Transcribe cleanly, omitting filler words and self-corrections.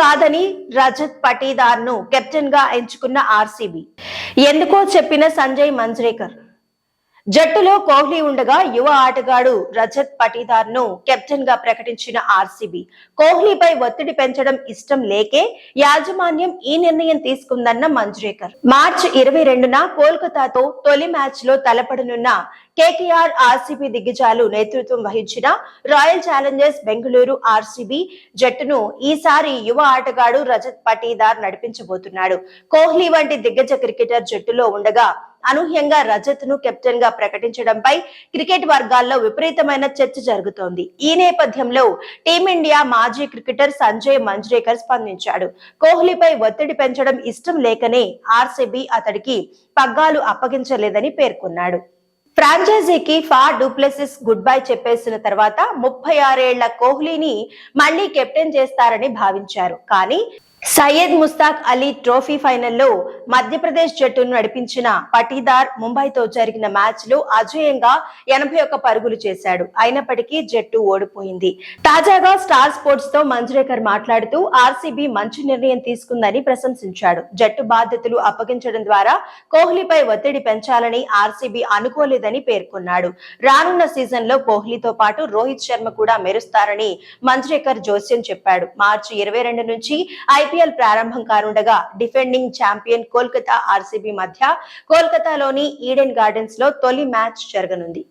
కాదని రజత్ పటీదార్ ను కెప్టెన్ గా ఎంచుకున్న ఆర్సీబీ. ఎందుకో చెప్పిన సంజయ్ మంజ్రేకర్. జట్టులో కోహ్లీ ఉండగా యువ ఆటగాడు రజత్ పటీదార్ ను కెప్టెన్ గా ప్రకటించిన ఆర్సీబీ కోహ్లీపై ఒత్తిడి పెంచడం ఇష్టం లేకే యాజమాన్యం ఈ నిర్ణయం తీసుకుందన్న మంజ్రేకర్. మార్చి 22న కోల్కతాతో తొలి మ్యాచ్ లో తలపడనున్న కేకేఆర్ ఆర్సీబీ దిగ్గజాలు నేతృత్వం వహించిన రాయల్ ఛాలెంజర్స్ బెంగళూరు ఆర్సీబీ జట్టును ఈసారి యువ ఆటగాడు రజత్ పటీదార్ నడిపించబోతున్నాడు. కోహ్లీ వంటి దిగ్గజ క్రికెటర్ జట్టులో ఉండగా అనూహ్యంగా రజత్ ను కెప్టెన్ గా ప్రకటించడంపై క్రికెట్ వర్గాల్లో విపరీతమైన చర్చ జరుగుతోంది. ఈ నేపథ్యంలో టీమిండియా మాజీ క్రికెటర్ సంజయ్ మంజ్రేకర్ స్పందించాడు. కోహ్లీపై ఒత్తిడి పెంచడం ఇష్టం లేకనే ఆర్సీబీ అతడికి పగ్గాలు అప్పగించలేదని పేర్కొన్నాడు. ఫ్రాంచైజీకి ఫా డూప్లెసిస్ గుడ్ బై చెప్పేసిన తర్వాత 36 ఏళ్ల కోహ్లీని మళ్లీ కెప్టెన్ చేస్తారని భావించారు. కానీ సయ్యద్ ముస్తాక్ అలీ ట్రోఫీ ఫైనల్లో మధ్యప్రదేశ్ జట్టును నడిపించిన పటీదార్ ముంబైతో జరిగిన మ్యాచ్ లో అజేయంగా 81 పరుగులు చేశాడు. అయినప్పటికీ జట్టు ఓడిపోయింది. తాజాగా స్టార్ స్పోర్ట్స్ తో మంజ్రేకర్ మాట్లాడుతూ ఆర్సీబీ మంచి నిర్ణయం తీసుకుందని ప్రశంసించాడు. జట్టు బాధ్యతలు అప్పగించడం ద్వారా కోహ్లీపై ఒత్తిడి పెంచాలని ఆర్సీబీ అనుకోలేదని పేర్కొన్నాడు. రానున్న సీజన్ లో కోహ్లీతో పాటు రోహిత్ శర్మ కూడా మెరుస్తారని మంజ్రేకర్ జోస్యం చెప్పాడు. మార్చి 22 నుంచి ఐపీఎల్ ప్రారంభం కానుండగా డిఫెండింగ్ ఛాంపియన్ కోల్కతా ఆర్సీబీ మధ్య కోల్కతాలోని ఈడెన్ గార్డెన్స్ లో తొలి మ్యాచ్ జరగనుంది.